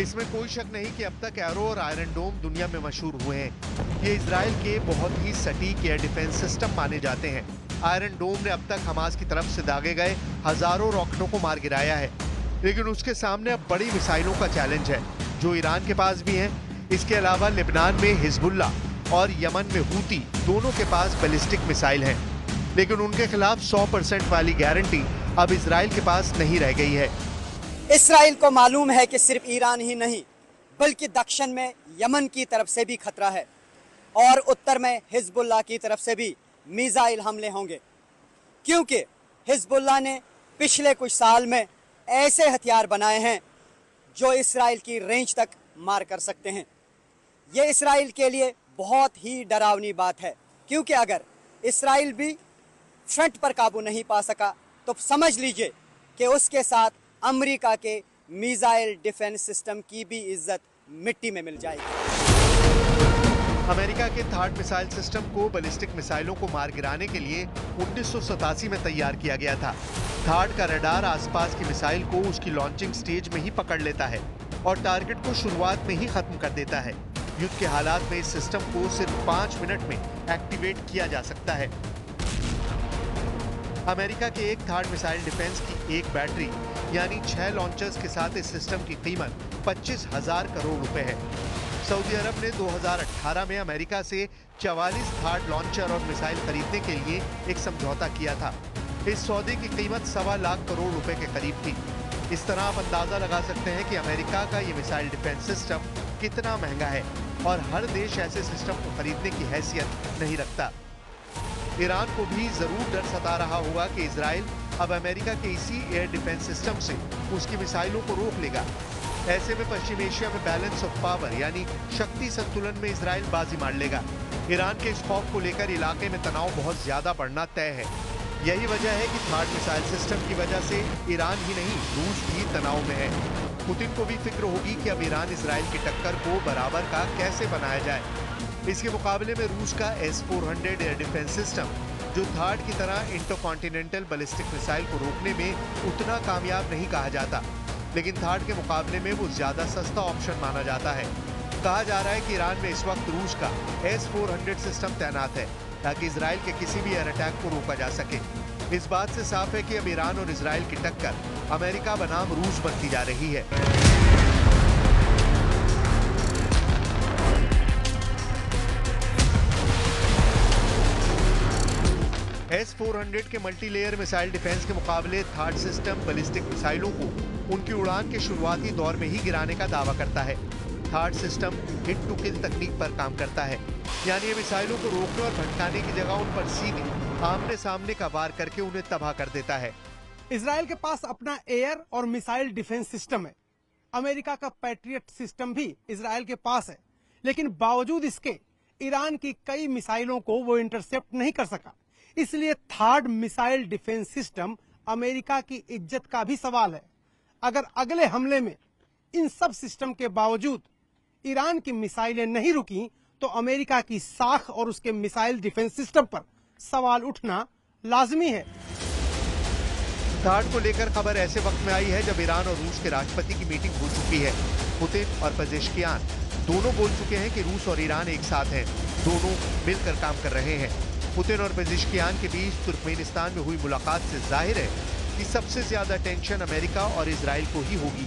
इसमें कोई शक नहीं कि अब तक एरो और आयरन डोम दुनिया में मशहूर हुए हैं। ये इजराइल के बहुत ही सटीक एयर डिफेंस सिस्टम माने जाते हैं। आयरन डोम ने अब तक हमास की तरफ से दागे गए हजारों रॉकेटों को मार गिराया है, लेकिन उसके सामने अब बड़ी मिसाइलों का चैलेंज है जो ईरान के पास भी है। इसके अलावा लेबनान में हिजबुल्ला और यमन में हूती दोनों के पास बैलिस्टिक मिसाइल हैं, लेकिन उनके खिलाफ 100% वाली गारंटी अब इजराइल के पास नहीं रह गई है। इसराइल को मालूम है कि सिर्फ ईरान ही नहीं बल्कि दक्षिण में यमन की तरफ से भी खतरा है और उत्तर में हिजबुल्ला की तरफ से भी मिसाइल हमले होंगे, क्योंकि हिजबुल्ला ने पिछले कुछ साल में ऐसे हथियार बनाए हैं जो इसराइल की रेंज तक मार कर सकते हैं। ये इसराइल के लिए बहुत ही डरावनी बात है, क्योंकि अगर इसराइल भी फ्रंट पर काबू नहीं पा सका तो समझ लीजिए कि उसके साथ अमेरिका के मिसाइल डिफेंस सिस्टम की भी इज्जत मिट्टी में मिल जाएगी। अमेरिका के थार्ड मिसाइल सिस्टम को बैलिस्टिक मिसाइलों को मार गिराने के लिए 1987 में तैयार किया गया था। थार्ड का रडार आसपास की मिसाइल को उसकी लॉन्चिंग स्टेज में ही पकड़ लेता है और टारगेट को शुरुआत में ही खत्म कर देता है। युद्ध के हालात में इस सिस्टम को सिर्फ 5 मिनट में एक्टिवेट किया जा सकता है। अमेरिका के एक थार्ड मिसाइल डिफेंस की एक बैटरी यानी 6 लॉन्चर्स के साथ इस सिस्टम की कीमत 25,000 करोड़ रुपए है। सऊदी अरब ने 2018 में अमेरिका से 44 थार्ड लॉन्चर और मिसाइल खरीदने के लिए एक समझौता किया था। इस सौदे की कीमत 1.25 लाख करोड़ रुपए के करीब थी। इस तरह आप अंदाजा लगा सकते हैं कि अमेरिका का ये मिसाइल डिफेंस सिस्टम कितना महंगा है और हर देश ऐसे सिस्टम को खरीदने की हैसियत नहीं रखता। ईरान को भी जरूर डर सता रहा होगा कि इजराइल अब अमेरिका के इसी एयर डिफेंस सिस्टम से उसकी मिसाइलों को रोक लेगा। ऐसे में पश्चिम एशिया में बैलेंस ऑफ पावर यानी शक्ति संतुलन में इजराइल बाजी मार लेगा। ईरान के इस खौफ को लेकर इलाके में तनाव बहुत ज्यादा बढ़ना तय है। यही वजह है कि थार्ड मिसाइल सिस्टम की वजह से ईरान ही नहीं रूस भी तनाव में है। पुतिन को भी फिक्र होगी कि अब ईरान इजराइल की टक्कर को बराबर का कैसे बनाया जाए। इसके मुकाबले में रूस का S-400 एयर डिफेंस सिस्टम जो थार्ड की तरह इंटरकॉन्टिनेंटल बैलिस्टिक मिसाइल को रोकने में उतना कामयाब नहीं कहा जाता, लेकिन थार्ड के मुकाबले में वो ज्यादा सस्ता ऑप्शन माना जाता है। कहा जा रहा है कि ईरान में इस वक्त रूस का S-400 सिस्टम तैनात है ताकि इजराइल के किसी भी एयर अटैक को रोका जा सके। इस बात से साफ है कि अब ईरान और इजराइल की टक्कर अमेरिका बनाम रूस बनती जा रही है। S-400 के मल्टीलेयर मिसाइल डिफेंस के मुकाबले थार्ड सिस्टम बैलिस्टिक मिसाइलों को उनकी उड़ान के शुरुआती दौर में ही गिराने का दावा करता है। Third system hit to kill तकनीक पर काम करता है, यानी ये मिसाइलों को रोकने और भटकाने की जगह उन पर सीधे आमने सामने का वार करके उन्हें तबाह कर देता है। इजराइल के पास अपना एयर और मिसाइल डिफेंस सिस्टम है। अमेरिका का पैट्रियट सिस्टम भी इजराइल के पास है, लेकिन बावजूद इसके ईरान की कई मिसाइलों को वो इंटरसेप्ट नहीं कर सका। इसलिए third missile defence system America की इज्जत का भी सवाल है। अगर अगले हमले में इन सब सिस्टम के बावजूद ईरान की मिसाइलें नहीं रुकी तो अमेरिका की साख और उसके मिसाइल डिफेंस सिस्टम पर सवाल उठना लाजमी है। थार्ड को लेकर खबर ऐसे वक्त में आई है जब ईरान और रूस के राष्ट्रपति की मीटिंग हो चुकी है। पुतिन और पेजेश्कियान दोनों बोल चुके हैं कि रूस और ईरान एक साथ हैं, दोनों मिलकर काम कर रहे हैं। पुतिन और पेजेश्कियान के बीच तुर्कमेनिस्तान में हुई मुलाकात से जाहिर है कि सबसे ज्यादा टेंशन अमेरिका और इजराइल को ही होगी।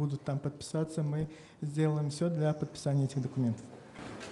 будут там подписаться, мы сделаем все для подписания этих документов.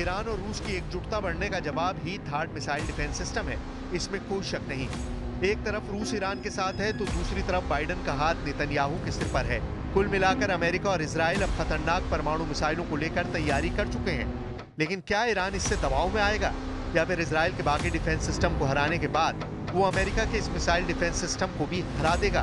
ईरान और रूस की एकजुटता बढ़ने का जवाब ही थार्ड मिसाइल डिफेंस सिस्टम है, इसमें कोई शक नहीं। एक तरफ रूस ईरान के साथ है तो दूसरी तरफ बाइडेन का हाथ नेतन्याहू के सिर पर है। कुल मिलाकर अमेरिका और इजराइल अब खतरनाक परमाणु मिसाइलों को लेकर तैयारी कर चुके हैं, लेकिन क्या ईरान इससे दबाव में आएगा या फिर इजराइल के बाकी डिफेंस सिस्टम को हराने के बाद वो अमेरिका के इस मिसाइल डिफेंस सिस्टम को भी हरा देगा?